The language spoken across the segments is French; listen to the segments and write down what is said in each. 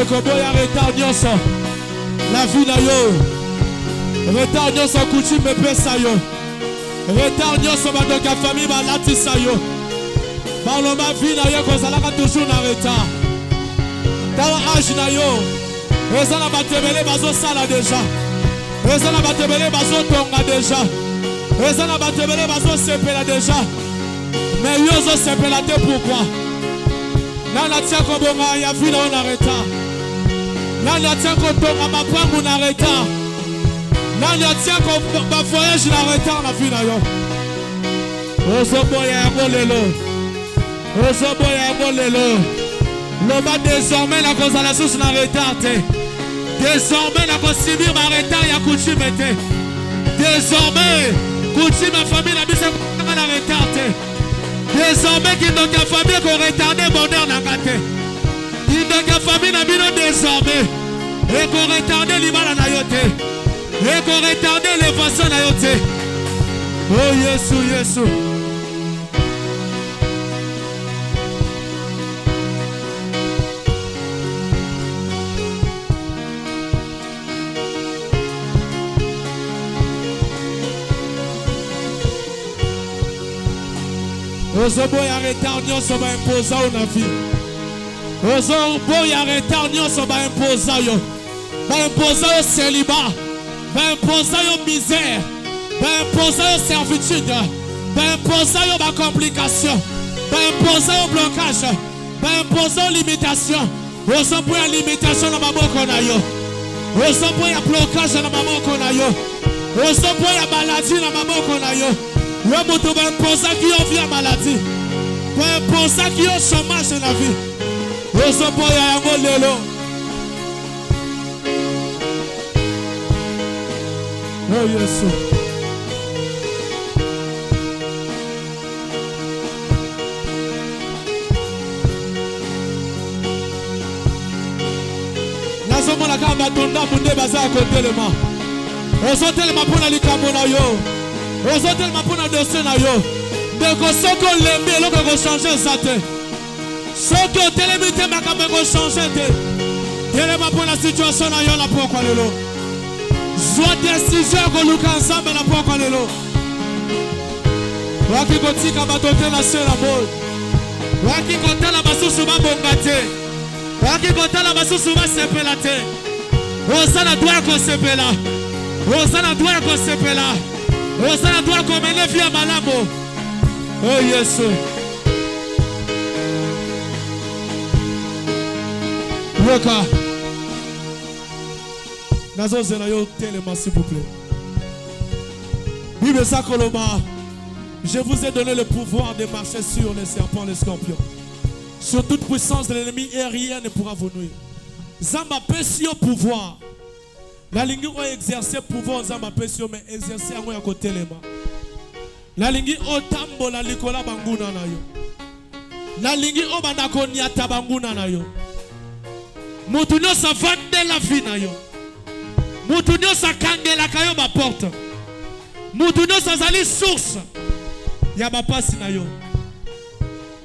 Koboya retard nyonso. La vie na yo. Retard nyonso coutume pesa yo. Retard nyonso badoka famille balatisa yo. Baloma vie na yo kozalaka toujours na retard. Dans âge na yo. Ezana batebele bazo sala déjà. Ezana batebele bazo tonga déjà. Ezana batebele bazo sepela déjà. Mais yo zo sepela te pourquoi? Nana tia kobonga ya vie na on arrêta. Nana tia kotonga mapangu na retard. Nana tia ko ba voyage na retard na vie na yo. Ozoboya yango lelo. Ozoboya yango lelo. Loba désormais la cause à la source na retard te. Désormais la cause subir ma retard ya coutume te. Désormais coutume ma famille la bise na retard te. Désormais qui donc la famille qu'on retardé bonheur na gâté. Qui donc la famille na bino désormais et qu'on retardé l'imala na yote. Et qu'on retardé l'évasion na yote. Oh Yesu Yesu. Ozoboya retard nyonso ba imposa o na vie. Ozoboya retard nyonso ba imposa yo. Ba imposa yo célibat. Ba imposa yo misère. Ba imposa yo servitude. Ba imposa yo ba complication. Ba imposa yo blocage. Ba imposa yo limitation. Ozoboya limitation na maboko na yo. Ozoboya blocage na maboko na yo. Ozoboya maladie na maboko na yo. Le moto va imposer qui a vie à maladie. Va imposer qui a chômage dans la vie. Ozoboya yango lelo. Oh Yesu. Nazomona kamba tonda munde baza kotelema. Ozotelema pona likambo na yo. Ozotelema pona dossier na yo. Ndeko soko lembi eloko ko changer ça te. Soko telemi te makambo ko changer te. Telema pona situation na yo la pokwa lelo. Soit décision ko luka ensemble la pokwa lelo. Waki kotika batote na se la boy. Waki kotala basusu ba bongate. Waki kotala basusu ba sepela te. Osana doit ko sepela. Osana doit ko sepela. Osana doit commencer via malamo. Oh Yesu. Yoka. Nazo zenayo tellement s'il vous plaît. Bible Sakoloma. Je vous ai donné le pouvoir de marcher sur les serpents, les scorpions. Sur toute puissance de l'ennemi et rien ne pourra vous nuire. Zamba pesio pouvoir. La lingi o exercer pouvoir zamba pesio mais exercer à côté les mains. La lingi o tambo la likola banguna na yo. La lingi o bandako nyata banguna na yo. Mutu nyo sa vande la vie na yo. Mutu nyo sa kange la kayo ba porte. Mutu nyo sa zali source. Ya ba pasi na yo.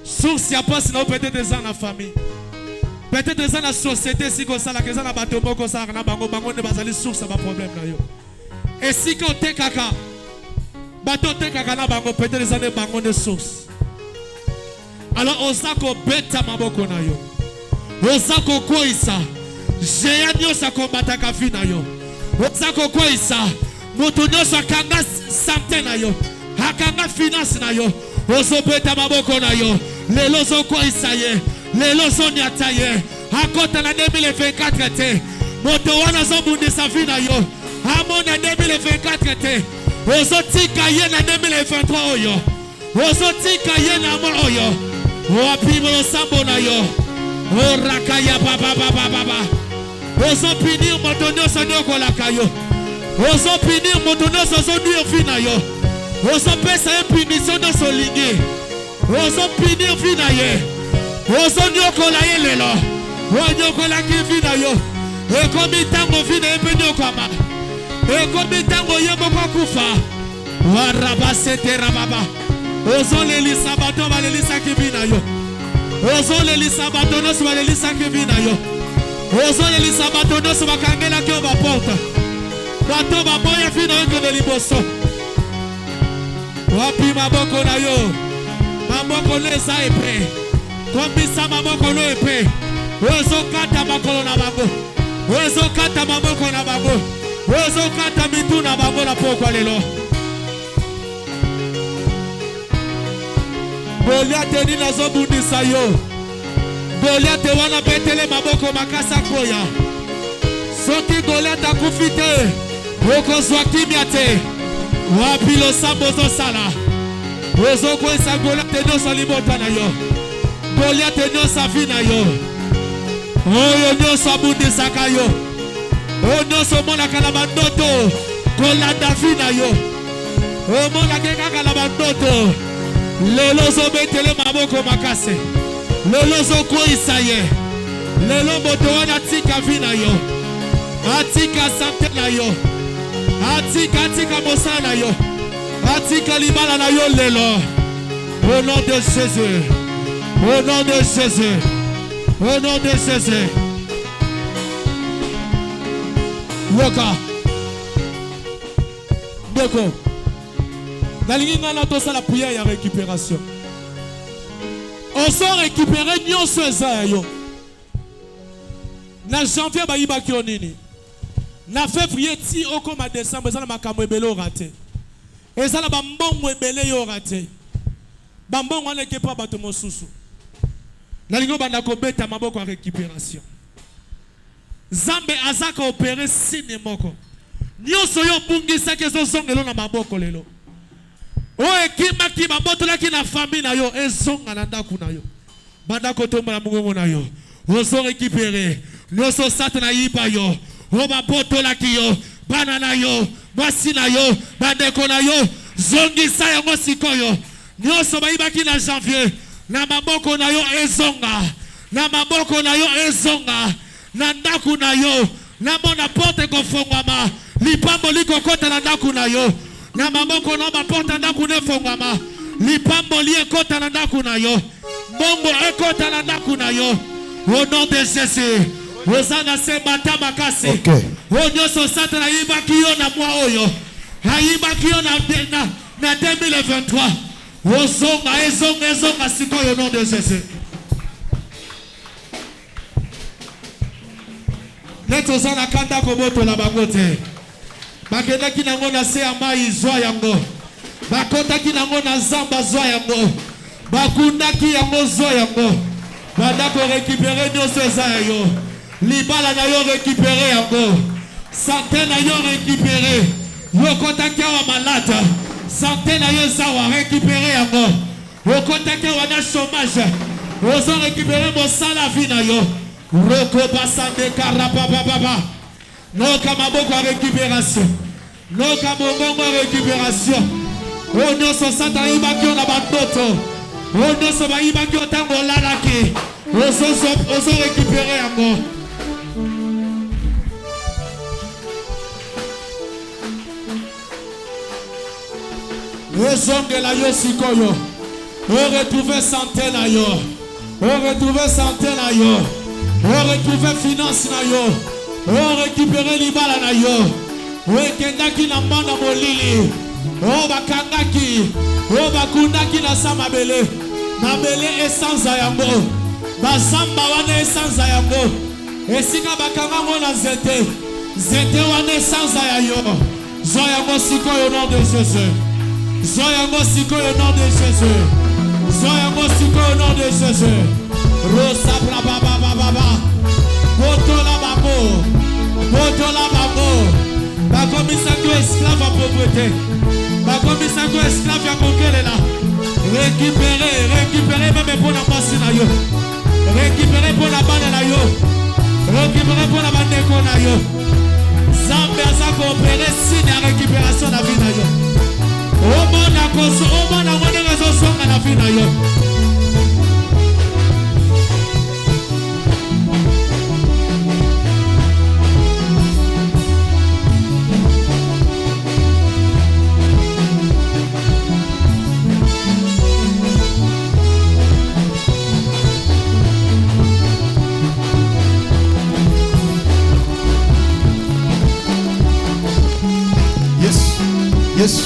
Source ya pasi na yo peut-être des ans na famille. Peut-être dans la société si comme ça la question na bato moko ça na bango ne bazali source ba problème na yo. Et si qu'on te kaka bato te kaka na bango peut-être des années bango de source. Alors osako beta maboko na yo. Osako koisa. Jeya nyosa kombata ka fi na yo. Osako koisa. Moto nyosa kanga santé na yo. Hakanga finance na yo. Oso beta maboko na yo. Lelo zo koisa ye. Lelo zoni ataye akota na 2024 te moto wana zobundisa vie na yo amona 2024 te ozotika ye na 2023 oyo ozotika ye na mo oyo wapimo sambo na yo orakaya baba ozopinir moto nyonso nyokolaka yo ozopinir moto nyonso zonuire vie na yo ozopesa ye punition nyonso olingi ozopinir vie na ye ozonyokola ye lelo onyokola ki vi na yo ekomi tango vi na ye mpe nyokama ekomi tango ye moko kufa warabasete rababa ozolelisa bato balelisaki vi na yo ozolelisa bato nyonso balelisaki vi na yo ozolelisa bato nyonso bakangelaki yo baporte bato baboya fino ekende liboso wapi maboko na yo maboko no eza epe kombisa maboko no epe ozokata makolo na bango ozokata maboko na bango ozokata mitu na bango na pokwa lelo Goliath nini azobundisa yo Goliath wana betele maboko makasa koya soki Goliath akufi te okozwa kimia te wapi losambo ozosala ozokwesa Goliath nyonso libota na yo Goliath nyonso avi na yo oyo nyonso abundisaka yo oyo nyonso omonaka na bandoto kolanda vi na yo omonake kaka na bandoto lelo ozobetele maboko makase lelo ozokwisa ye lelo moto wana atika vi na yo atika sante na yo atika mosala na yo atika libala na yo lelo au nom de Jésus au nom de Jésus au nom de Jésus yoka Deko nalingi ngana tosa la prière ya récupération on sort récupérer nyonso eza yo na janvier bayibaki yo nini na février ti okoma décembre eza na makambo ebele orate eza na bambongo ebele yo orate bambongo wana ekepa bato mosusu nalingi banda kobeta maboko ya récupération Zambe azaka opere sine moko nyonso yo bungisaki ezozongelo na maboko lelo o ekimaki babotolaki na famille na yo ezonga na ndako na yo banda kotombola mongongo na yo ozo récupérer nyonso sata na yiba yo o babotolaki yo bana na yo basi na yo bandeko na yo zongisa yango sikoyo nyonso bayibaki na janvier na maboko na yo ezonga na maboko na yo ezonga na ndaku na yo na mona porte kofongwama lipambo likokota na ndaku na yo na maboko na maporte ndaku nefongwama lipambo liekota na ndaku na yo bongo ekota na ndaku na yo au nom de Jésus ozana se matama kasi onyoso sata na yibaki yo na mwa oyo hayibaki yo na 2023 ezonga sikoyo au nom de Jésus Neto sana kanda koboto la bangote. Bakenda kinango na se amai zwa yango. Bakota kinango na zamba zwa yango. Bakunda ki yango zwa yango. Bandako récupérer nyonso eza yo. Libala na yo récupérer yango. Santé na yo récupérer. Yo kota kawa malade. Santé na yo zawa récupérer yango. Yo kota kawa na chômage. Ozo récupérer mo sala vie na yo. Roko basande karapapapapa. Noka maboko à récupération. Noka maboko à récupération. O nyonso sata ibaki na bandoto. O nyonso ba ibaki otango lalaki. Ozo récupérer yango. Ozonge la yo sikoyo. O retrouver santé na yo. O retrouver santé na yo. On retrouve finance na yo. On récupère libala na yo. On kendaki na manda molili. On bakangaki. On bakundaki na samabele. Mabele essence yango. Basamba wana essence yango. Esika bakanga ngona zete. Zete wana essence ya yo. Zoyango siko au nom de Jésus. Zoyango siko au nom de Jésus. Zoyango siko au nom de Jésus. Rosa baba baba botola babo bakomisa ko esclave à pauvreté bakomisa ko esclave ya kokelela récupérer même pour la passe na yo récupérer pour la bana na yo récupérer pour la bandeko na yo Zambe aza ko opérer signe ya récupération na vie na yo omona ngone ngazo songa na vie na yo Yes.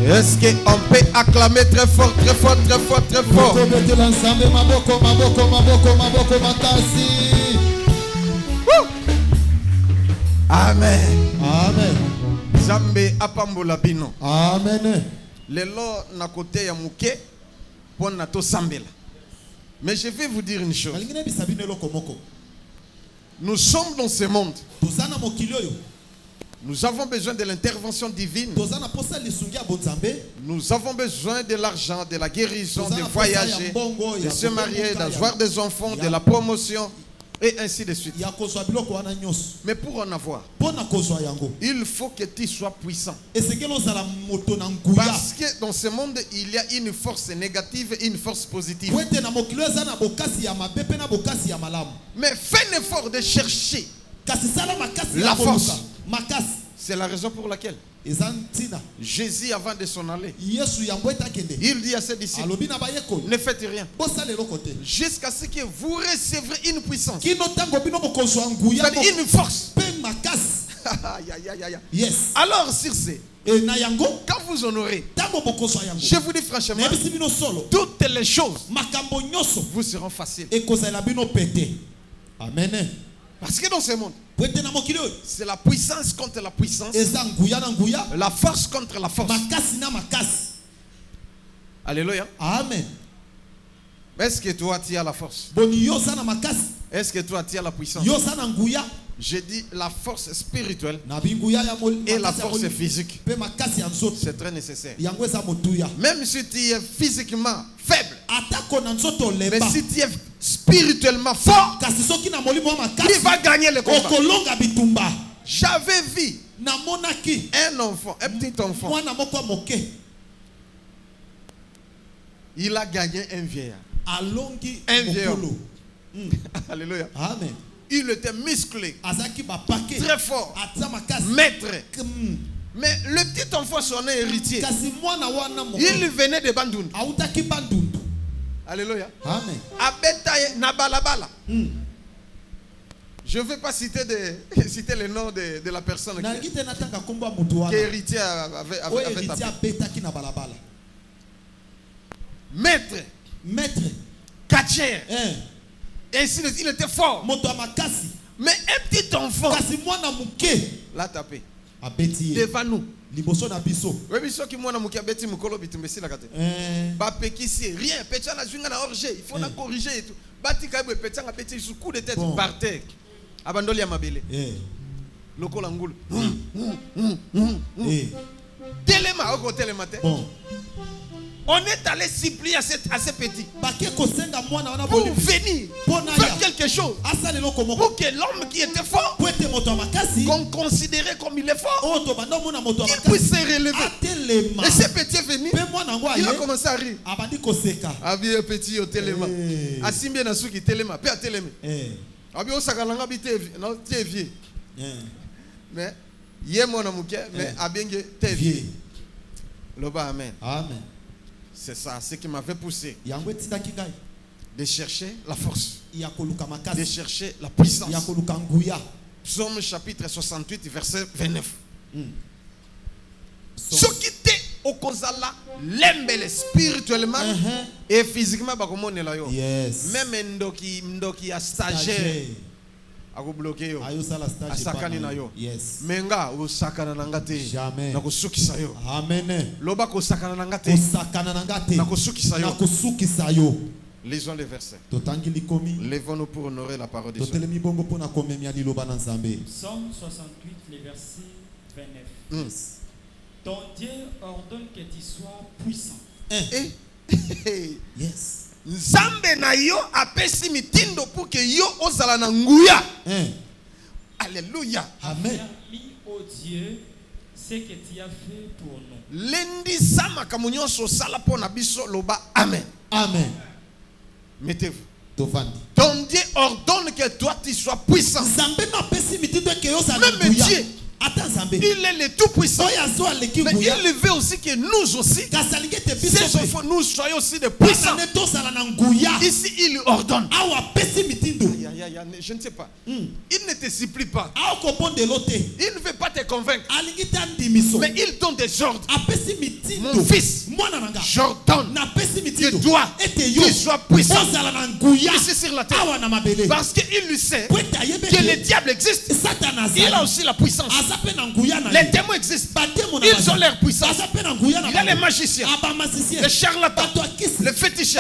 Est-ce qu'on peut acclamer très fort, très fort, très fort, très fort? Amen. Amen. Zambe apambola bino. Amen. Lelo na côté ya muke pour na to sambela. Mais je vais vous dire une chose. Nous sommes dans ce monde. Nous avons besoin de l'intervention divine. Nous avons besoin de l'argent, de la guérison, de voyager, de se marier, d'avoir des enfants, de la promotion, et ainsi de suite. Mais pour en avoir, il faut que tu sois puissant. Parce que dans ce monde, il y a une force négative et une force positive. Mais fais l'effort de chercher la force. C'est la raison pour laquelle Jésus, avant de s'en aller, il dit à ses disciples, ne faites rien jusqu'à ce que vous recevrez une puissance, c'est-à-dire une force. Yes. Alors sur ce, quand vous en aurez, je vous dis franchement, toutes les choses vous seront faciles. Amen. Parce que dans ce monde, c'est la puissance contre la puissance, la force contre la force. Alléluia. Amen. Est-ce que toi tu as la force? Est-ce que toi tu as la puissance? Je dis la force spirituelle et la force physique. C'est très nécessaire. Même si tu es physiquement faible, mais si tu es spirituellement fort, tu vas gagner le combat. J'avais vu un enfant, un petit enfant. Il a gagné un vieillard. Un vieillard. Alléluia. Amen. Il était musclé, très fort, maître. Mais le petit enfant, son héritier, il venait de Bandundu. Alléluia. Amen. Abetaye na balabala. Je ne vais pas citer le nom de la personne qui est héritier avec Maître. Catcher. Ainsi, il était fort. Mais un petit enfant l'a tapé devant nous. Rien, il faut la corriger et tout. Coup de tête par terre. Abandoli à Mabele. Lokolangoul. Téléma, au télématin. On est allé supplier à ce petit pour venir faire quelque chose pour que l'homme qui était fort, qu'on considérait comme il est fort, qu'il puisse se relever. Et ce petit est venu, il a commencé à rire. Abi petit au téléma. Asimbi na suki téléma, pe a téléma. Abi o sakalanga bi te vieux. Mais yé mon amuke, mais abenge te vieux. Loba amen. Amen. C'est ça, ce qui m'avait poussé de chercher la force, de chercher la puissance. Psaume chapitre 68, verset 29. Ce qui était au Kozala, l'embele spirituellement et physiquement, même Ndoki a stagiaire. ako bloquer yo ayosala stage asakani na yo yes menga osakana na ngate jamais na kusukisa yo amen loba ko sakana na ngate osakana na ngate na kusukisa yo na kusukisa yo. Lisons les versets. Totangi likomi Lèvons-nous pour honorer la parole de Dieu. totelemi bongo pona komemia liloba na Nzambe. Psaume 68, le verset 29. Ton Dieu ordonne que tu sois puissant. Yes. Nzambe na yo apesi mitindo pour que yo ozala na nguya. Alléluia. Amen. Permis au Dieu ce que tu as fait pour nous. Lendi sama kamunyo so sala pona biso loba amen. Amen. Mettez-vous. Tovandi. Ton Dieu ordonne que toi tu sois puissant. Nzambe na pesi mitindo ke yo za na Même nguya. Dieu, il est le tout puissant. Mais il il veut aussi que nous aussi, ces enfants, nous soyons aussi des puissants. Ici, il lui ordonne. Je ne sais pas. Il ne te supplie pas. Il ne veut pas te convaincre. Mais il donne des ordres. Mon fils, j'ordonne que toi, tu sois puissant ici sur la terre. Parce qu'il lui sait que le diable existe. Il a aussi la puissance. Les démons existent. Ils ont leur puissance. Il y a les magiciens, les charlatans, les fétichistes,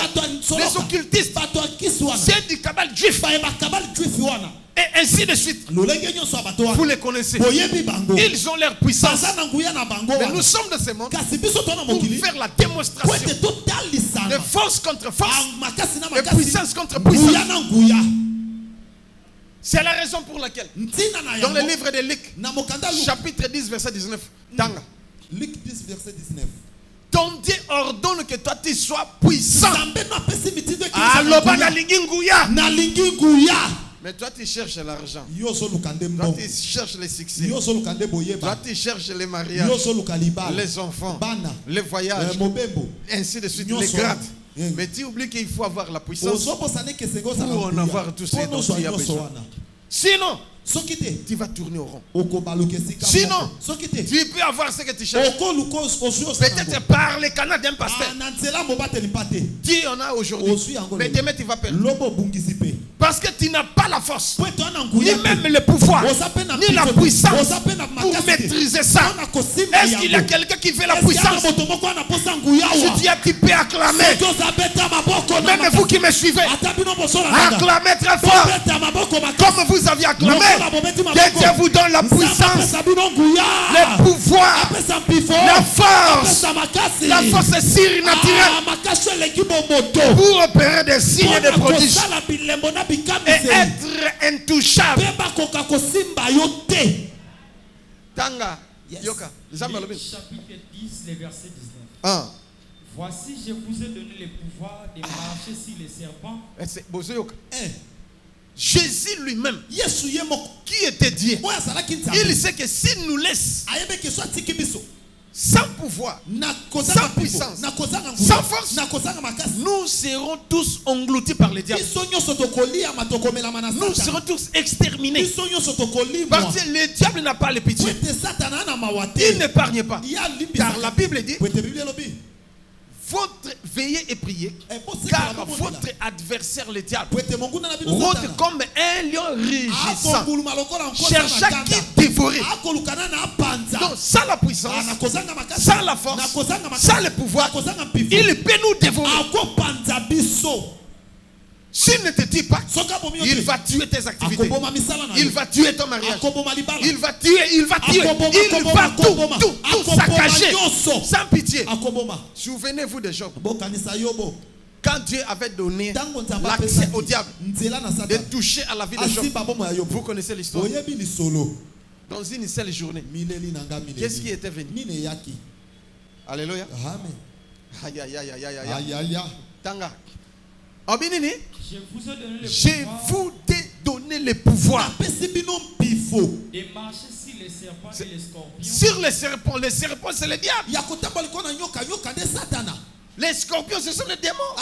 les occultistes, c'est du cabal juif. Et ainsi de suite. Vous les connaissez. Ils ont leur puissance. Mais nous sommes de ce monde pour faire la démonstration de force contre force, de puissance contre puissance. C'est la raison pour laquelle, dans le livre de Luc, chapitre 10, verset 19, Luc 10, verset 19. Ton Dieu ordonne que toi tu sois puissant. Mais toi tu cherches l'argent. Toi tu cherches les succès. Toi tu cherches les mariages, les enfants, les voyages, ainsi de suite, les grades. Mais tu oublies qu'il faut avoir la puissance pour en avoir tout ce dont tu as besoin. Sinon, tu vas tourner au rond. Sinon, tu peux avoir ce que tu cherches. Peut-être par les canaux d'un pasteur. Tu en as aujourd'hui. Mais demain tu vas perdre. Parce que tu n'as pas la force, ni même le pouvoir, ni la puissance pour maîtriser ça. Est-ce qu'il y a quelqu'un qui fait la puissance? Je dis, tu peux acclamer. Même vous qui me suivez, acclamez très fort. Comme vous aviez acclamé, que Dieu vous donne la puissance, le pouvoir, la force. La force est surnaturelle pour opérer des signes et des prodiges et être intouchable. Tanga, Yoka, Chapitre 10, le verset 19. Voici, je vous ai donné le pouvoir de marcher sur les serpents. Jésus lui-même, qui était Dieu, il sait que s'il nous laisse sans pouvoir, sans puissance, sans force, nous serons tous engloutis par le diable. Nous serons tous exterminés. Parce que le diable n'a pas le pitié. Il n'épargne pas. Car la Bible dit, veillez et priez, car votre adversaire le diable rôde comme un lion rugissant, cherchant qui dévorer. Donc sans la puissance, sans la force, sans le pouvoir, il peut nous dévorer. S'il ne te tue pas, il va tuer tes activités. Il va tuer ton mariage. Il va tuer, il va tout saccager sans pitié. Souvenez-vous de Job. Quand Dieu avait donné l'accès au diable de toucher à la vie de Job, vous connaissez l'histoire. Dans une seule journée, qu'est-ce qui était venu? Alléluia. Aïe, aïe, aïe, aïe, aïe, aïe. Tanga. Je vous ai donné le pouvoir de marcher sur les serpents et les scorpions. Sur les serpents c'est le diable. Les scorpions ce sont les démons.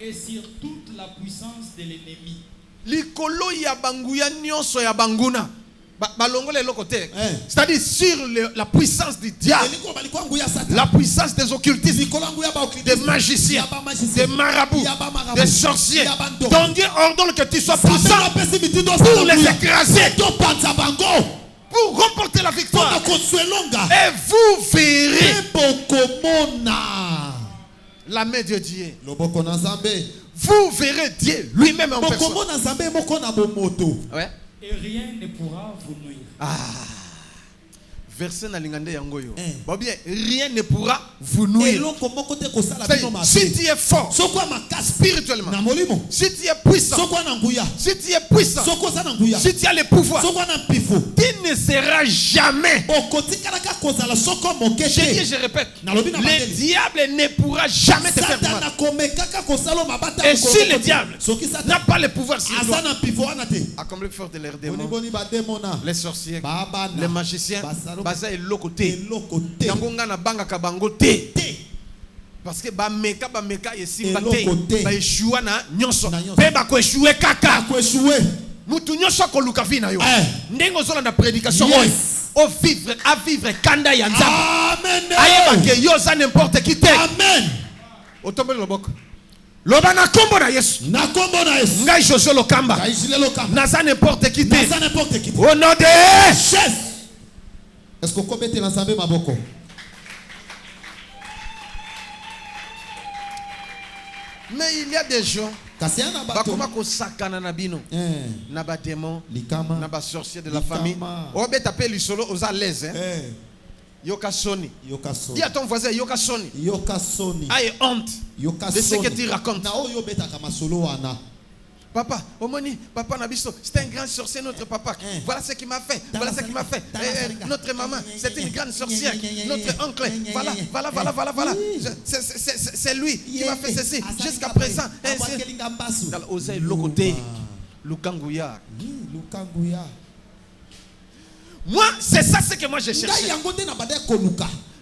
Et sur toute la puissance de l'ennemi. Likolo ya banguya nyonso ya banguna. C'est-à-dire sur la puissance du diable, la puissance des occultistes, des magiciens, des marabouts, des sorciers. Donc Dieu ordonne que tu sois puissant pour les écraser, pour remporter la victoire. Et vous verrez la main de Dieu. Vous verrez Dieu lui-même en personne. Ouais. Et rien ne pourra vous nuire. Verset na lingande yangoyo. Bien, rien ne pourra vous nuire. Si tu es fort spirituellement, si tu es puissant, si tu es puissant, si tu as le pouvoir, tu ne seras jamais. Je répète, le diable ne pourra jamais te faire mal. Et si le diable n'a pas le pouvoir sur toi, à combien fort de leurs démons, les sorciers, les magiciens, baza eloko te yango nga na banga ka bango te parce que ba meka esimba te ba eshua na nyonso pe ba ko eshue kaka mutu nyonso ko luka vina yo ndengo zola na prédication o vivre à vivre kanda ya nzambe amen ayeba ke yo za n'importe qui te amen otombele loboko loba na kombo na Yesu ngai Josué Lokamba naza n'importe qui te au nom de Jésus. Est-ce que vous mettez l'ensemble maboko? Mais il y a des gens bakoma ko sakana na bino na ba démon na ba sorcier de la famille obe taper lisolo aux à l'aise yoka soni dis à ton voisin yoka soni aye honte de ce que tu racontes. Na oyo beta kama solo wana. Papa, Omoni, papa Nabiso, c'est un grand sorcier, notre papa. Voilà ce qu'il m'a fait. Voilà ce qu'il m'a fait. Notre maman, c'est une grande sorcière. Notre oncle, voilà. C'est lui qui m'a fait ceci. Jusqu'à présent. Osei Lokote, Lukanguya. Moi, c'est ça ce que moi j'ai cherché.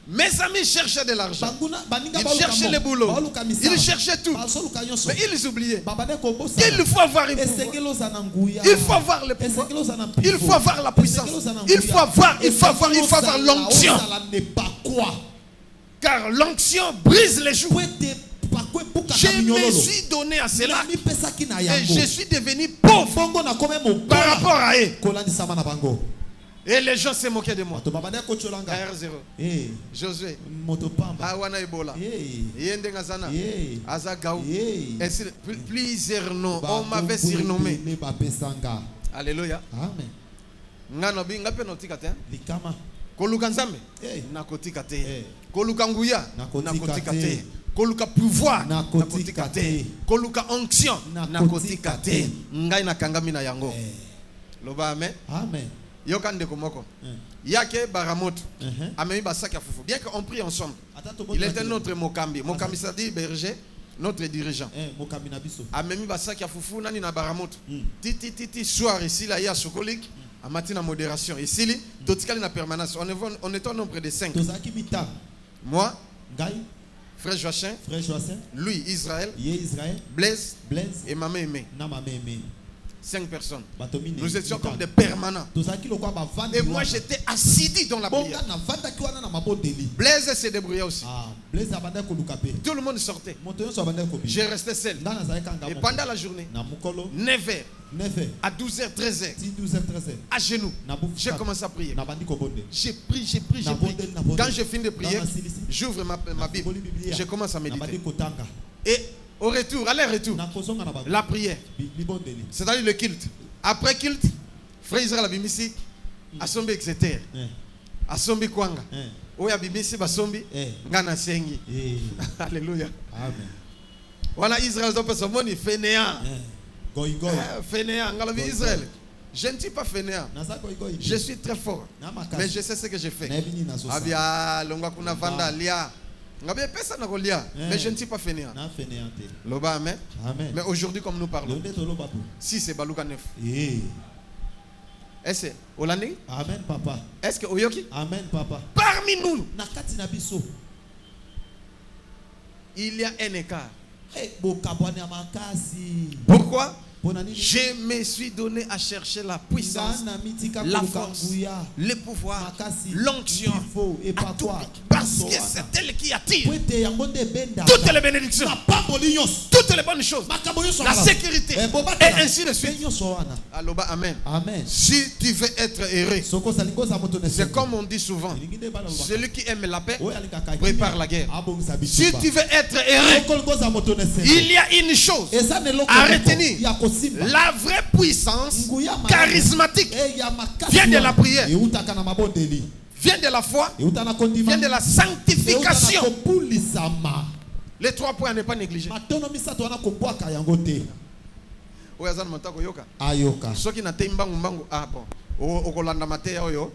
Mes amis cherchaient de l'argent. Ils cherchaient le boulot. Ils cherchaient tout. Mais ils oubliaient qu'il faut avoir une pouvoir. Il faut avoir le pouvoir. Il faut avoir la puissance. Il faut avoir l'onction. Car l'onction brise les joues. Je me suis donné à cela. Et je suis devenu pauvre par rapport à eux. Et les gens se moquaient de moi. R0. Josué. Awana Ebola. Yende Ngazana. Azagaou. Plusieurs noms. On m'avait surnommé. Alléluia. Amen. Nganobi ngape notikate. Likama. Koluka nzambe. Nakotika te. Koluka nguya. Nakotika te. Koluka pouvoir. Nakotika te. Koluka onction. Nakotika te. Ngai nakangami na yango. Loba amen. Amen. Yokande komoko. Yake Baramoto. Amemi basaki fufu. Bien qu'on prie ensemble. Il était notre Mokambi. Mokambi ça dit berger, notre dirigeant. Mokambi nabiso. Amemi basaki fufu nani na Baramoto. Titi soir ici là ya sokolik. A matin modération. Ici li dotikali na permanence. On est au nombre de 5. Moi, Frère Joachim, lui Israël, Blaise et Maman Aimé. 5 personnes. Nous étions comme des permanents. Et moi j'étais assidu dans la prière. Blaise s'est débrouillé aussi. Tout le monde sortait. Je restais seul. Et pendant la journée, 9h à 12h, 13h, à genoux, j'ai commencé à prier. J'ai prié. Quand j'ai fini de prier, j'ouvre ma Bible. Je commence à méditer. Et au retour, aller-retour, la prière, c'est-à-dire le culte. Après culte, Frère Israël Abimisi, Asombi etc. Asombi Kwanga, Oya Abimisi Basombi, Ngana Sengi. Alléluia. Amen. Voilà Israël, il fait néant. Fainéant, Israël. Je ne suis pas fainéant. Je suis très fort. Mais je sais ce que je fais. Abia, Longakuna Vanda, Lia. Mais je ne suis pas fainéant. Loba, amen. Mais aujourd'hui, comme nous parlons, si c'est Balouka 9. Est-ce que Hollandais? Amen, papa. Est-ce que Oyoki? Amen, papa. Parmi nous, il y a un écart. Pourquoi? Je me suis donné à chercher la puissance, la force, le pouvoir, l'onction, à tout, parce que c'est elle qui attire toutes les bénédictions, toutes les bonnes choses, la sécurité, et ainsi de suite. Alloba, amen. Si tu veux être heureux, c'est comme on dit souvent, celui qui aime la paix prépare la guerre. Si tu veux être heureux, il y a une chose à retenir. La vraie puissance charismatique vient de la prière, vient de la foi, vient de la sanctification. Les 3 points à ne pas négliger.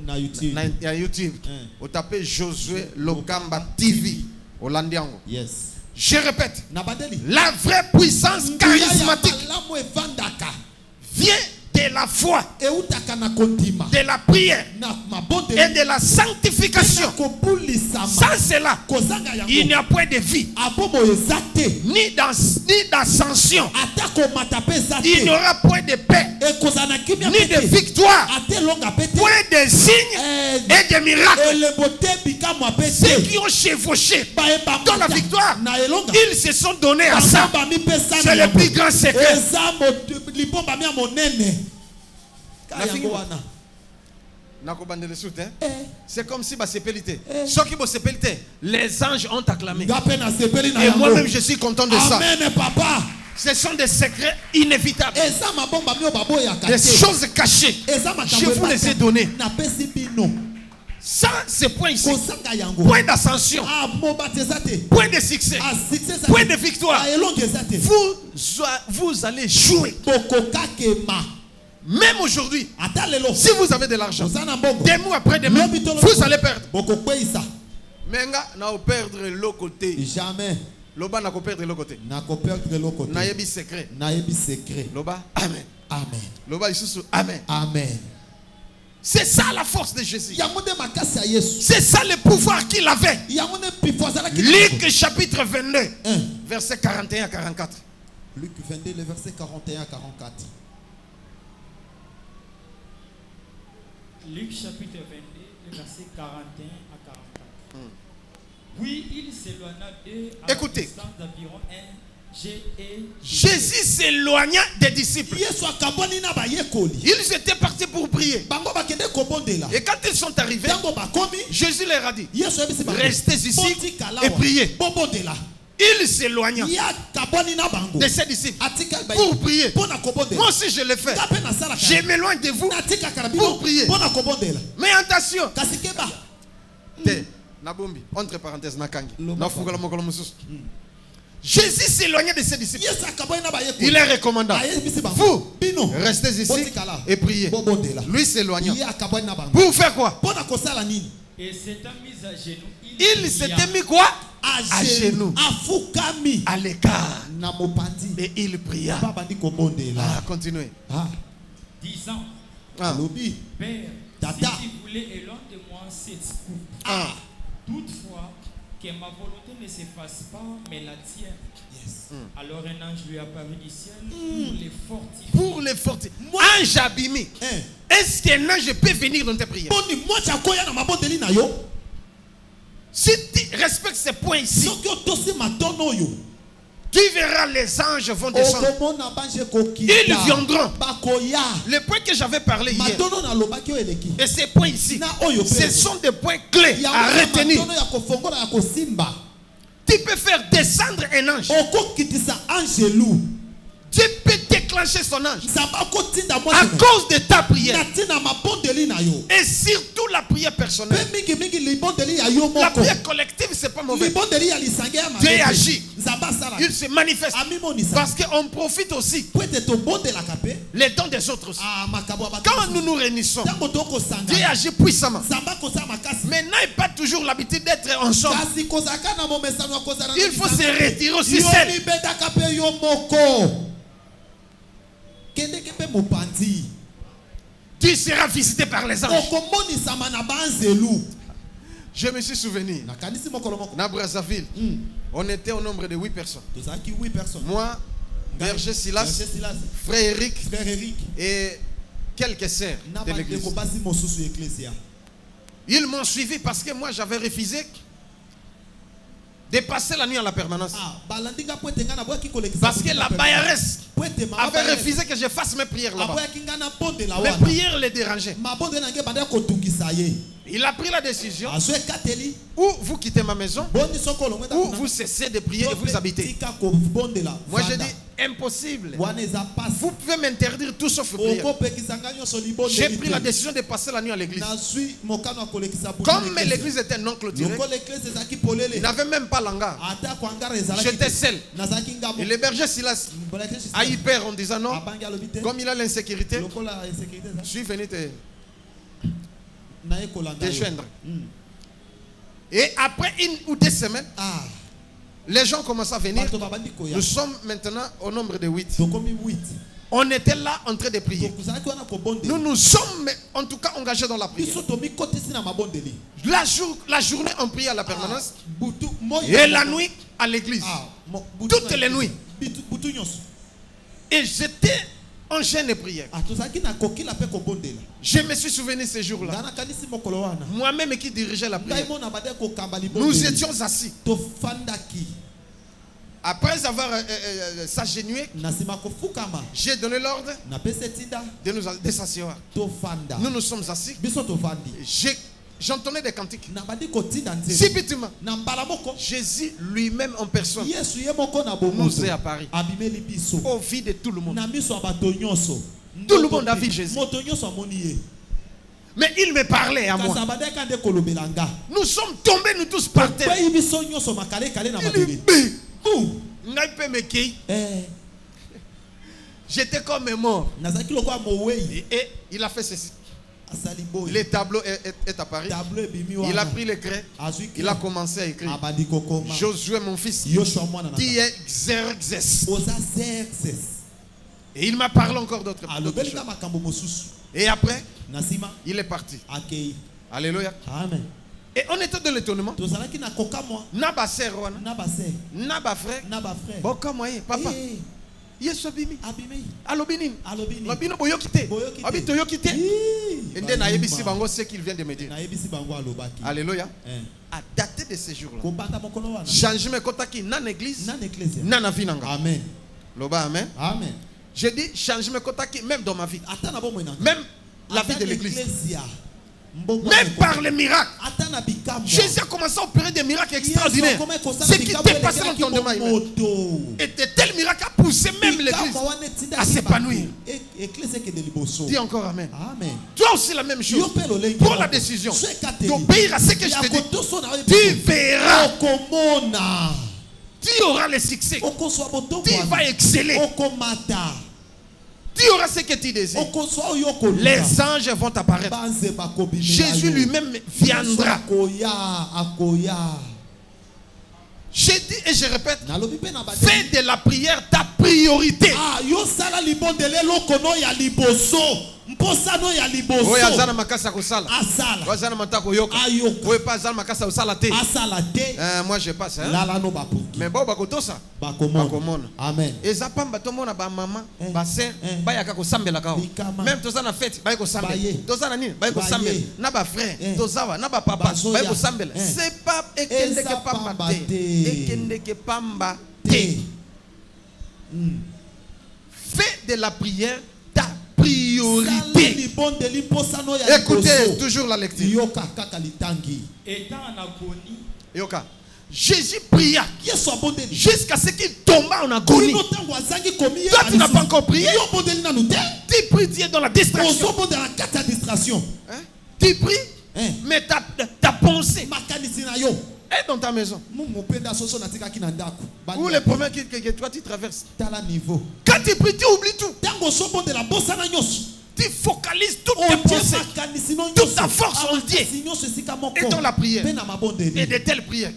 Na YouTube, vous tapez Josué Lokamba TV. Yes. Je répète, la vraie puissance charismatique vient de la foi, de la prière et de la sanctification. Sans cela, il n'y a point de vie, ni d'ascension. Il n'y aura point de paix, ni de victoire, point de signes et de miracles. Ceux qui ont chevauché dans la victoire, ils se sont donnés à ça. C'est le plus grand secret. C'est comme si les anges ont acclamé. Et moi-même je suis content de ça. Amen, papa. Ce sont des secrets inévitables, des choses cachées. Je vous les ai donnés. Sans ce point ici, point d'ascension, point de succès, point de victoire, vous allez jouer. Même aujourd'hui, si vous avez de l'argent, des mois après demain, vous allez perdre. Menga n'a pas perdre l'autre côté. Jamais. Loba n'a pas perdre l'autre côté. Nayebi secret. Loba, amen. Amen. Loba isusu, amen. Amen. C'est ça la force de Jésus. C'est ça le pouvoir qu'il avait. Luc chapitre 22, verset 41 à 44. Luc 22, le verset 41 à 44. Luc chapitre 22, le verset 41 à 44. Puis il s'éloigna d'eux à Écoutez. distance d'environ un Jésus s'éloigna des disciples. Ils étaient partis pour prier. Et quand ils sont arrivés, Jésus leur a dit, restez ici et priez. Il s'éloigna de ses disciples pour prier. Moi aussi je le fais. Je m'éloigne de vous pour prier. Mais attention, entre parenthèses, Jésus s'éloignait de ses disciples. Il est recommandant. Vous, restez ici et priez. Lui s'éloignant. Pour faire quoi? Et s'étant mis à genoux, il s'était mis quoi? À genoux. À l'écart. Et il pria. Continuez. Disant, Père, si tu voulais éloigner de moi cette coupe, toutefois, que ma volonté ne se fasse pas, mais la tienne. Alors un ange lui apparut du ciel pour les fortifier. Ange abîmé. Est-ce qu'un ange peut venir dans tes prières? Si tu respectes ces points ici, tu verras les anges vont descendre. Ils viendront. Le point que j'avais parlé hier, et ces points ici, ce sont des points clés à retenir. Tu peux faire descendre un ange. Dieu peut déclencher son ange à cause de ta prière. Et surtout la prière personnelle. La prière collective, c'est pas mauvais. Dieu agit. Il se manifeste. Parce qu'on profite aussi les dons des autres aussi. Quand nous nous réunissons, Dieu agit puissamment. Mais n'a pas toujours l'habitude d'être ensemble. Il faut se retirer aussi seul. Tu seras visité par les anges. Je me suis souvenu, à Brazzaville, on était au nombre de 8 personnes. Moi, Berger Silas, frère Eric et quelques sœurs de l'église. Ils m'ont suivi parce que moi j'avais refusé de passer la nuit à la permanence. Parce que la baillaresse avait refusé que je fasse mes prières là-bas. Mes prières les dérangeaient. Il a pris la décision ou vous quittez ma maison ou vous cessez de prier et vous habitez. Moi j'ai dit impossible. Vous pouvez m'interdire tout sauf prière. J'ai pris la décision de passer la nuit à l'église. Comme l'église était non clôturée, il n'avavait même pas l'hangar. J'étais seul. Et le berger Silas a eu peur en disant non, comme il a l'insécurité, je suis venu te joindre. Et après 1 ou 2 semaines, les gens commencent à venir. Nous sommes maintenant au nombre de 8. On était là en train de prier. Nous nous sommes en tout cas engagés dans la prière. La journée on priait à la permanence et la nuit à l'église. Toutes les nuits. Et j'étais en jeûne de prière. Je me suis souvenu ce jour-là. Moi-même qui dirigeais la prière. Nous étions assis. Après avoir s'agenouillé, j'ai donné l'ordre de s'asseoir. Nous nous sommes assis. J'entendais des cantiques. Subitement, Jésus lui-même en personne nous est apparu au vu de tout le monde. Tout le monde a vu Jésus. Mais il me parlait à moi. Nous sommes tombés, nous tous par terre. J'étais comme mort. Et il a fait ceci. Le tableau est apparu. Il a pris le craie. Il a commencé à écrire. Josué mon fils, qui est Xerxes. Et il m'a parlé encore d'autres choses. Et après, il est parti. Alléluia. Amen. Et on était dans l'étonnement. Naba sœur, naba frère. Boka moye, papa. Yesu abimi. Alobini. Lobino boyokite. Abito yokite. Et then na yebisi bango ce qu'il vient de me dire. Alléluia. À dater de ce jour-là. Changement kotaki nan église, nan na vie nanga. Amen. Loba amen. Amen. Je dis changement kotaki même dans ma vie. Même la vie de l'église. Même par les miracles. Jésus a commencé à opérer des miracles extraordinaires. Ce qui dépassait l'entendement humain. Et de tels miracles a poussé même l'église à s'épanouir. Dis encore amen. Toi aussi la même chose. Prends la décision d'obéir à ce que je te dis. Tu verras. Tu auras le succès. Tu vas exceller. Tu auras ce que tu désires. Les anges vont apparaître. Jésus lui-même viendra. Je dis et je répète, fais de la prière ta priorité. Moi je passe. Mais bon, amen. Même tous en fête, c'est pas fais de la prière ta priorité. Écoutez toujours la lecture. Étant en agonie, Jésus pria jusqu'à ce qu'il tomba en agonie. Toi tu n'as pas encore prié. Tu pries, tu es dans la distraction. Tu pries, mais ta pensée est dans ta maison. Ou le problème que toi tu traverses. Quand tu pries, tu oublies tout. Tu focalises toutes tes pensées, toute ta force en Dieu et dans la prière. Et de telles prières,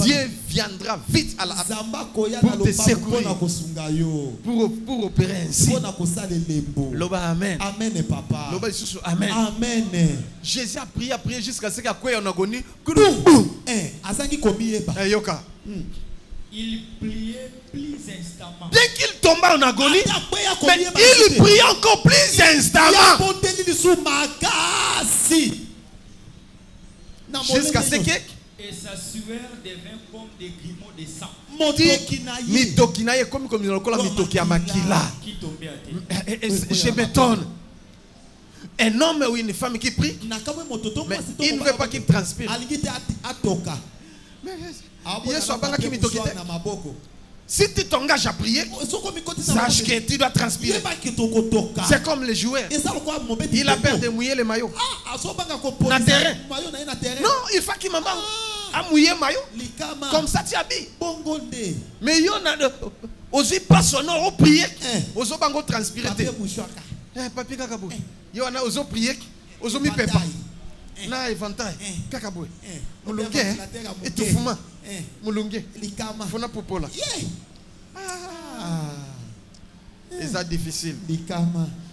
Dieu viendra vite à la pour te secourir, pour opérer ainsi. Loba amen. Amen papa. Loba Jésus amen. Amen. Jésus a prié jusqu'à ce qu'il y ait en agonie. Yoka. Il priait plus instamment. Dès qu'il tomba en agonie, mais il priait encore plus instamment. Jusqu'à ce que et sa sueur devint comme des grumeaux de sang. Mitokinaye comme la mitoki ya makila. Je m'étonne. Un homme ou une femme qui prie, mais il ne veut pas qu'il transpire. Si tu t'engages à prier, sache que tu dois transpirer. C'est comme les joueurs. Il a peur de mouiller le maillot. Na terrain. Non, il faut qu'il m'en à mouiller le maillot. Comme ça tu habilles. Mais il y en a aussi pas son nom au prier. Ozo bango transpirer. Papi kakabou. Il y en a ozo prier. Ozo mi pepa. Na éventail. Kakabou. Mulunge. Et tout fuma. Mulunge. Fona popola. C'est difficile.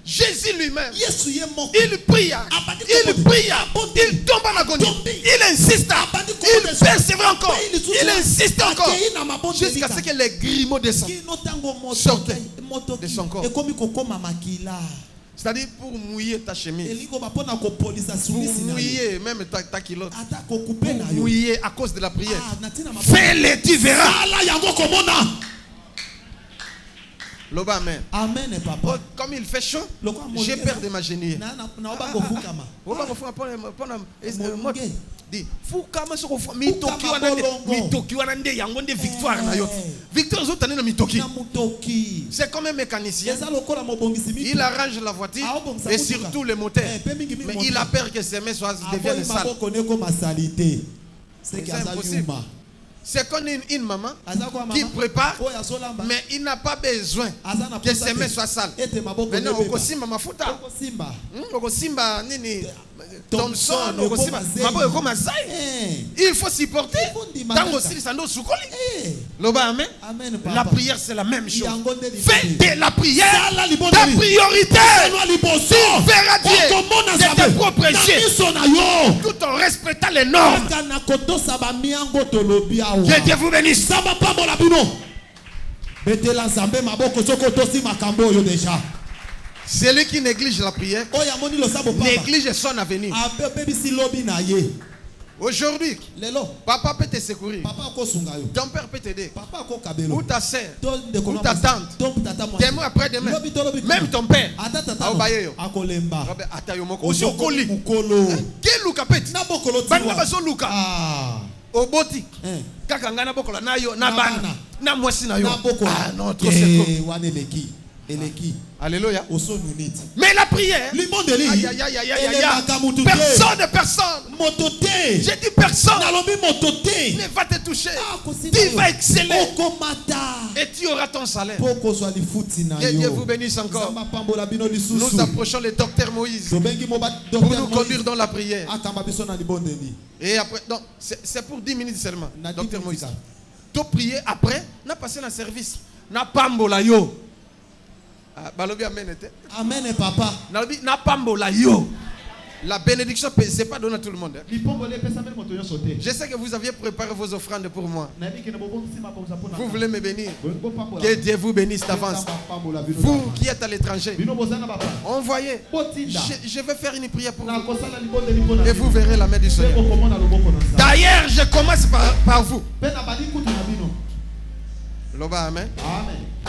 Jésus lui-même, il pria, il tombe en agonie, il insiste, il persévère encore, il insiste encore, jusqu'à ce que les grumeaux descendent, sortent de son corps. C'est-à-dire pour mouiller ta chemise, pour mouiller même ta culotte, pour mouiller à cause de la prière. Fais-le, tu verras. Loba amen. Amen, papa. Comme il fait chaud, j'ai peur de ma genille. Fukama soko mitoki wanande yangonde victoire na yote. Victoire zotane na mitoki. C'est comme un mécanicien. Il arrange la voiture et surtout le moteur. Mais il a peur que ses mains deviennent sales. C'est impossible. C'est comme une maman qui prépare, mais il n'a pas besoin que ses mains soient sales. Maintenant, au Simba Mafuta, au Simba Nini Thompson, au Simba, il faut supporter. Tant aussi, ça nous soukoli. Amen. La prière, c'est la même chose. Fais de la prière ta priorité. Tu verras Dieu de tes propres yeux, tout en respectant les normes. Que Dieu vous bénisse. Celui qui néglige la prière néglige son avenir. Aujourd'hui, papa peut te secourir. Ton père peut t'aider. Ou ta soeur, ou ta tante. Demain après demain. Même ton père. Aussi au colis. Quel Luka peut? Oboti. Kaka ngana bokola na yo na bana. Na mwasi na yo. Ah non, trop c'est trop. Alléluia. Mais la prière, personne. J'ai dit personne ne va te toucher. Tu vas exceller et tu auras ton salaire. Que Dieu vous bénisse encore. Nous approchons le docteur Moïse pour nous conduire dans la prière. Et après, c'est pour 10 minutes seulement. Docteur Moïse. Tu prier après, n'a passé dans le service. N'a pas mbola yo. Amen, papa. La bénédiction, ce n'est pas donné à tout le monde. Je sais que vous aviez préparé vos offrandes pour moi. Vous voulez me bénir. Que Dieu vous bénisse d'avance. Vous qui êtes à l'étranger, envoyez. Je vais faire une prière pour vous. Et vous verrez la main du Seigneur. D'ailleurs, je commence par vous. Amen.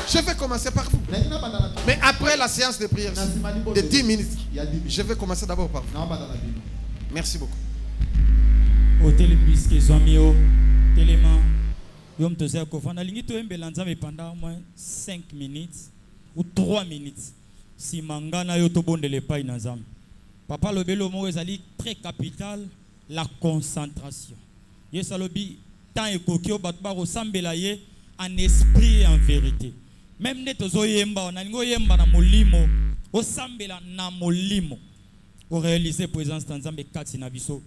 Je vais commencer par vous. Mais après la séance de prière de 10 minutes, je vais commencer d'abord par vous. Merci beaucoup. Hôtel puisque Zomio, Téléma, Yom Tozer Kofana, Lingito Mbelanza, mais pendant au moins 5 minutes ou 3 minutes. Si Mangana Yotobon de l'Epaï Nazam. Papa Lobelo Moezali, très capital, la concentration. Yesalobi, tant et Kokio, Batbaro Sambelaye, en esprit et en vérité. Même net ozoyemba onalingo yemba na molimo osambela na molimo o réaliser présence tanzambe kati na biso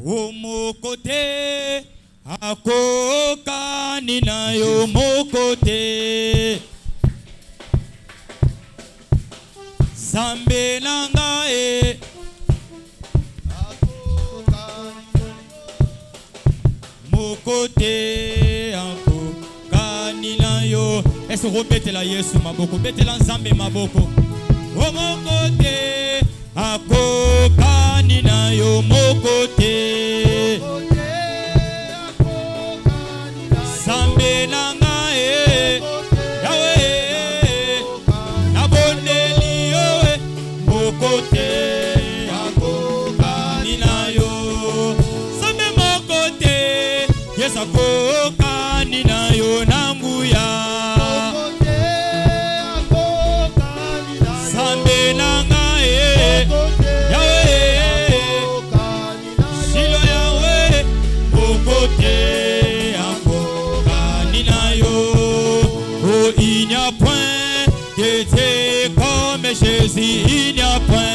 o mokote akoka nina yo mokote zambe nanga e mokote akoka Yes, betela Yesu maboko, betela Nzambe maboko. O mokote, akokani na yo mokote. Nzambe nanga Yahweh, nabondeli yo mokote, akokani na yo. Nzambe mokote, yes akokani na yo nanguya. Jésus, il n'y a point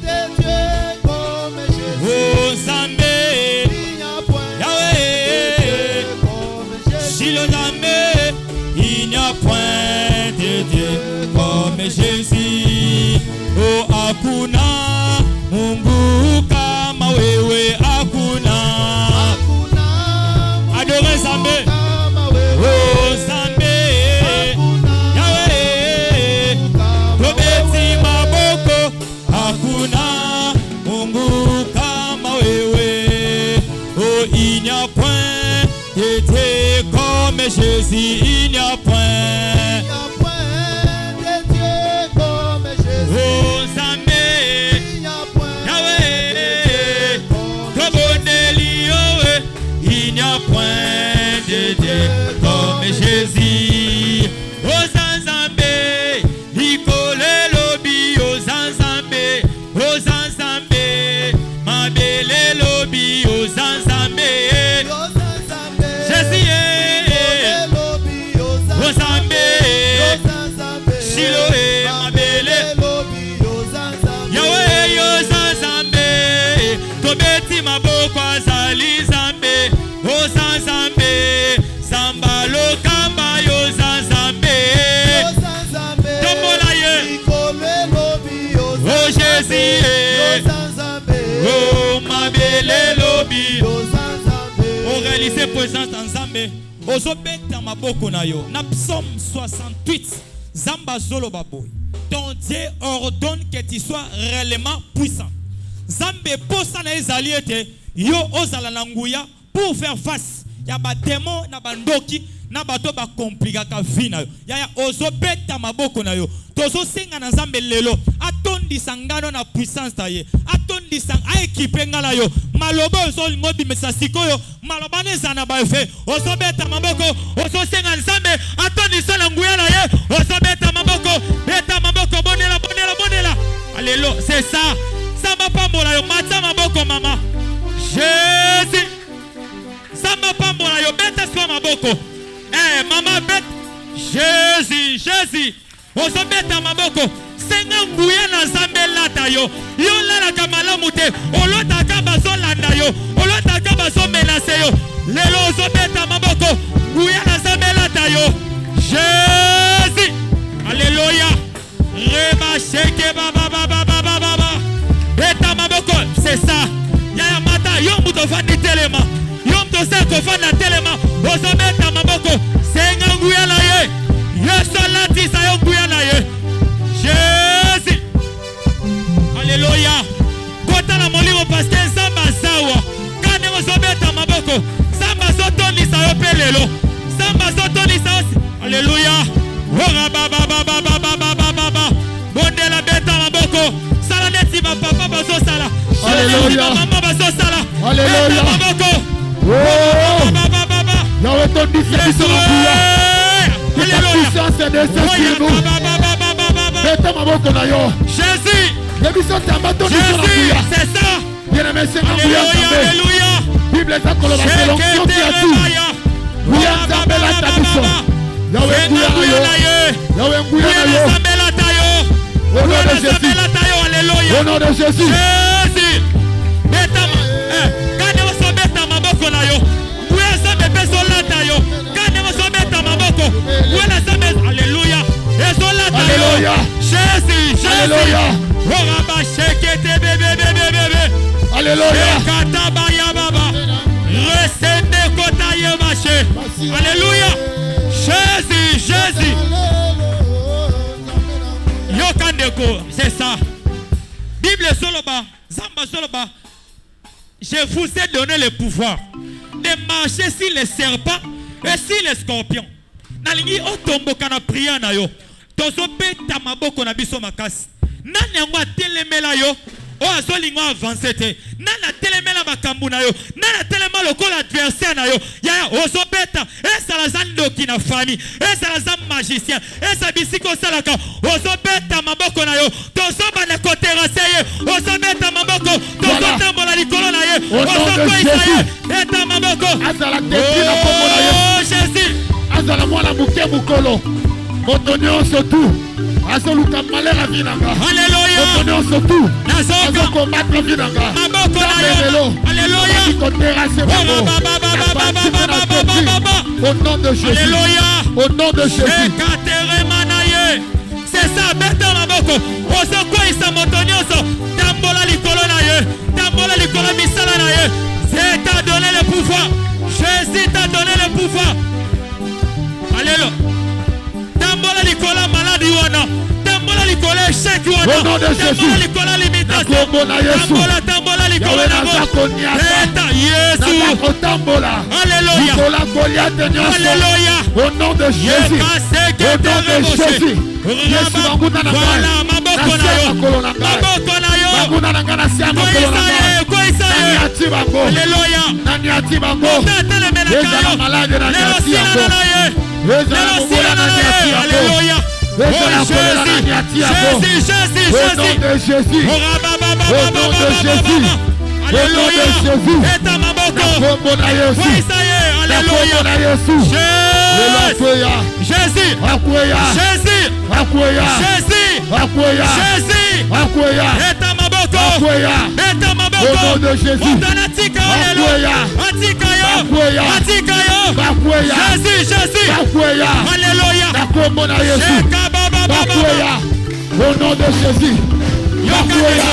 de Dieu comme Jésus. Oh Zambé, Il n'y a point Yahweh, de Dieu comme Jésus. Shiloh Zambé, il n'y a point de Dieu comme Jésus. Oh Akuna, Mungu kama wewe Akuna. Adorez Zambé. Oh Zambé. Il n'y a point de Dieu comme Jésus, il n'y a point de Dieu comme Jésus. Oh Zambé, il n'y a point Yahweh, il n'y a point de Dieu comme Jésus. Oh Zambé, Nicole Lobi, oh Zambé, oh Zambé, ma belle Lobi, oh Zambé. Oh ma belle lobi, on réalise présence en Zambé. Ozobeta maboko na yo. Na psaume 68, Zamba zolo baboy. Ton Dieu ordonne que tu sois réellement puissant. Zambé posa na ezali ete yo ozala na nguya pour faire face ya ba démon na bandoki na bato ba komplika ka vie na yo. Ya ozobeta maboko na yo. Tozo senga na Nzambe lelo atondi sangano na puissance taye. Atondi sang a équipe ngala yo. Malobo ozo ngobi mesasiko yo. Maloba neza na ba efe. Ozobeta maboko, ozo senga Nzambe atondi sala nguya na ye. Ozobeta maboko, beta maboko bonela bonela bonela. Alléluia, c'est ça. Samba pambola yo mata maboko mama. Jésus. Samba pambola yo beta swa maboko. Eh mama bet. Jésus, Jésus. Ozobeta maboko senga nguya na Nzambe lata yo yo lala kamalamu te olota ka bazolanda yo olota ka bazomenase yo lelo ozobeta maboko nguya na Nzambe lata yo Jésus. Alléluia. Reba sheke baba baba baba baba beta maboko, c'est ça. Ya mata yo muto fandi telema yo muto seko fanda telema ozobeta maboko senga nguya na ye. Yes, Jésus. Alléluia. Kota na molimo parce que Nzamba sawa. Kane ozobeta maboko. Nzamba sotoni sa yo pelelo. Nzamba sotoni sa. Alléluia. Ora baba baba baba baba baba. Bondela beta maboko. Sala neti ba papa bazo sala. Alléluia. Maman bazo sala. Alléluia. Maboko. Oh. Baba baba. Yahweh ton disciple la puissance est nécessaire sur nous. Beta maboko na yo. Jésus. Jésus, c'est ça. Bien-aimé, c'est Alléluia, alléluia. Bible est encore la l'onction qui a tout. Oui, Nzambe la tabiso. Yahweh nguya na yo. Yahweh nguya na yo. Au nom de Jésus. Au nom de Jésus. Jésus. Beta kane oso beta maboko na yo. Nguya Nzambe beso lata yo. Kane oso beta maboko. Nguya Nzambe alléluia. Beso lata yo. Alléluia. Jésus, Jésus. Alléluia. Alléluia. Alléluia. Jésus. Yokandeko, c'est ça. Bible Soloba, Zamba Soloba. Je vous ai donné le pouvoir de marcher sur les serpents et sur les scorpions. Nalingi otombo kana priya na yo. Tozo beta maboko na biso makasi. Nani yango atelemela yo? O azolingo avancer te. Nani atelemela makambu na yo? Nani atelema lokola adversaire na yo? Ya ozo beta. Esa la zandoki na famille. Esa la zam magicien. Esa bisiko salaka. Ozo beta maboko na yo. Tozo bana koterase ye. Ozo beta maboko. Tozo tambola likolo na ye. Ozo koisa ye. Eta maboko. Azala teki na kombo na ye. Oh Jésus. Azala mwana muke mukolo. Moto nyonso tu. Azoluka malera vinanga. Alléluia. Moto nyonso tu. Nazoka. Azokombattre vinanga. Maboko na yo. Alléluia. Au nom de Jésus. Alléluia. Au nom de Jésus. C'est ça, beta maboko. Osoko isa motonyoso. Tambola likolo na ye. Tambola likolo misala na ye. C'est t'a donné le pouvoir. Jésus t'a donné le pouvoir. Alléluia. Tambola likolo maladie wana. Tambola likolo échec wana. Au nom de Jésus. Tambola likolo limitation. Tambola likolo nabo. Eta Yesu. Alléluia. Alléluia. Au nom de Jésus. Au nom de Jésus. Yesu makuta na voilà maboko na yo. Maboko na yo. Makuta na ngana sia makolo na ngai. Nani ati bango. Alléluia. Nani ati bango. Eza na malade na ati bango. Eza na mobola na ati bango. Alléluia. Eza na kolela na ati bango. Jésus. Au nom de Jésus. Au nom de Jésus. Alléluia. Eta maboko. Kombo na Yesu. Alléluia. Na Yesu. Jésus. Akweya. Jésus. Akweya. Jésus. Akweya. Jésus. Akweya. Eta maboko. Akweya. Eta maboko. Au nom de Jésus. Otanatika Akweya. Atika yo. Akweya. Atika yo. Akweya. Jésus. Akweya. Alléluia. Na kombo na Yesu. Akweya. Au nom de Jésus. Akweya.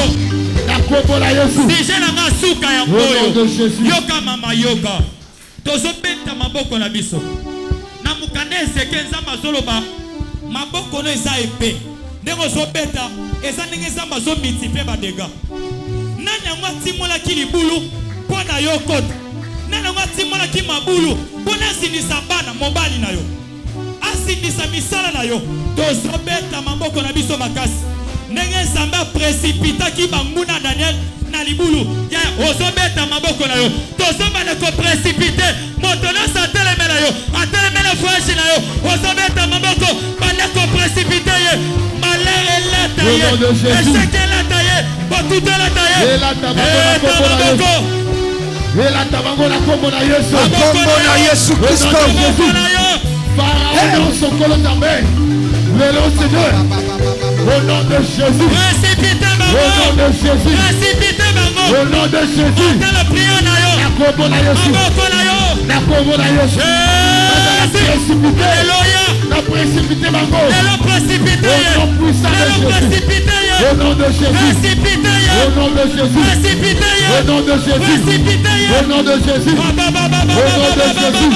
Na kombo na Yesu. Si j'ai la masuka ya Au nom de Jésus. Yoka mama yoka. Tozo beta maboko na biso. Na mukande ezeke nzamba zoloba. Maboko no eza epé. Ndeko zo beta eza ndenge nzamba zo multiplier ba dégâts. Nani yango atimola ki libulu pona yo kota. Nani yango atimola ki mabulu pona sindisa bana mobali na yo. Asindisa misala na yo. Tozo beta maboko na biso makasi. Ndenge nzamba précipita ki banguna Daniel na libulu. Ya ozobeta maboko na yo. Tozo bana ko précipiter. Motono sa telemela yo. Atelemela fwashi na yo. Ozobeta maboko bana ko précipiter ye. Malheur est là taillé. Échec est là taillé. Tout est là taillé. Et là tabango na kombo na Yesu. Kombo na Yesu Kristo. Pharaon sokolo nzambe. Lelo Seigneur. Au nom de Jésus. Précipitez bango. Au nom de Jésus. Précipitez bango. Au nom de Jésus. La prière na yo. Na kombo na Yesu. Maboko na yo. Na kombo na Yesu. Précipité. Alléluia. Na précipité bango. Lelo précipité. Au nom puissant de Jésus. Précipité. Au nom de Jésus. Précipité. Au nom de Jésus. Précipité. Au nom de Jésus. Précipité. Au nom de Jésus. Au nom de Jésus.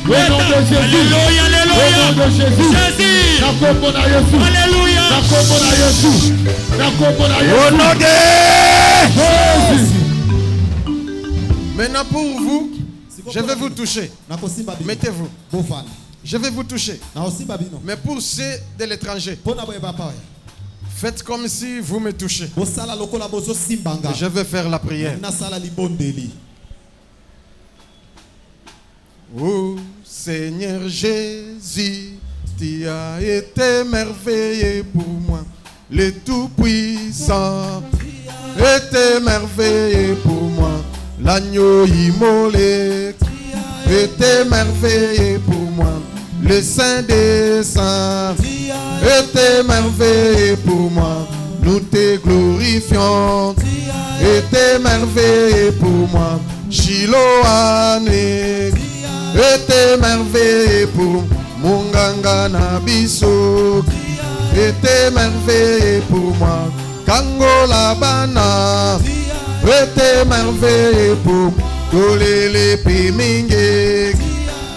Au nom de Jésus. Alléluia. Au nom de Jésus. Jésus. Na kombo na Yesu. Alléluia. Na kombo na Yesu. Na kombo na Yesu. Au nom de Jésus. Maintenant pour vous, je vais vous toucher. Mettez-vous. Je vais vous toucher. Mais pour ceux de l'étranger, faites comme si vous me touchez. Je vais faire la prière. Oh Seigneur Jésus, tu as été merveilleux pour moi. Le Tout-Puissant était merveilleux pour moi. L'agneau immolé était merveilleux pour moi. Le Saint des Saints était merveilleux pour moi. Nous te glorifions. Était merveilleux pour moi. Shiloane était merveilleux pour Munganga Nabiso. Était merveilleux pour moi. Kangola Bana était merveilleux pour Tolele Pimingue.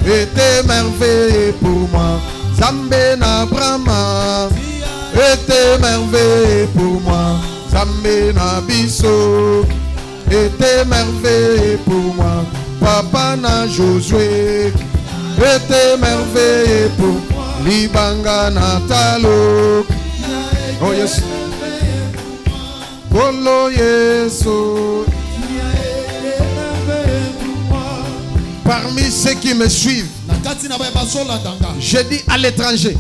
Était merveilleux pour moi. Zambé na Brahma était merveilleux pour moi. Zambé na biso était merveilleux pour moi. Papa na Josué était merveilleux pour moi. Libanga na Talo. Oh yes. Bolo Yeso. Parmi ceux qui me suivent, je dis à l'étranger,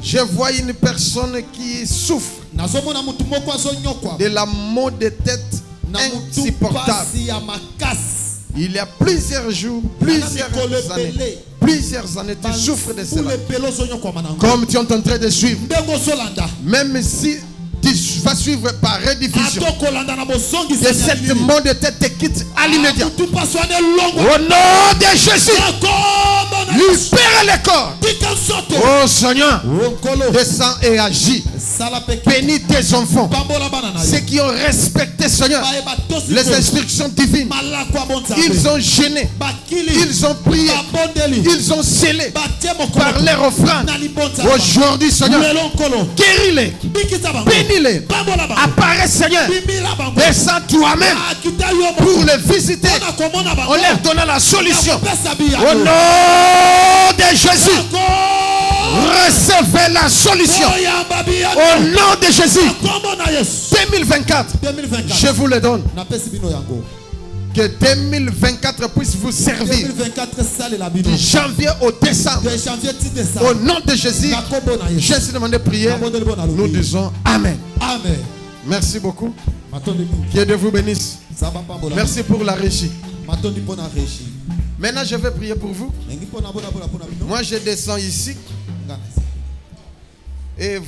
je vois une personne qui souffre de la maux de tête insupportable. Il y a plusieurs jours, plusieurs années, tu souffres de cela. Comme tu es en train de suivre, même si tu vas suivre par rediffusion, et cette mot de tête te quitte à l'immédiat. Au nom de Jésus, libère les corps. Oh Seigneur, descends et agis. Bénis tes enfants, ceux qui ont respecté, Seigneur, les instructions divines. Ils ont gêné, ils ont prié, ils ont scellé par leur offrande. Aujourd'hui, Seigneur, guéris-les, bénis-les. Apparaît, Seigneur, descends toi-même pour les visiter en leur donnant la solution. Au nom de Jésus, recevez la solution. Au nom de Jésus, 2024, je vous le donne. Que 2024 puisse vous servir de janvier au décembre. Au nom de Jésus, j'ai demandé de prier. Nous disons Amen. Amen. Merci beaucoup. Que Dieu vous bénisse. Merci pour la régie. Maintenant, je vais prier pour vous. Moi, je descends ici. Et vous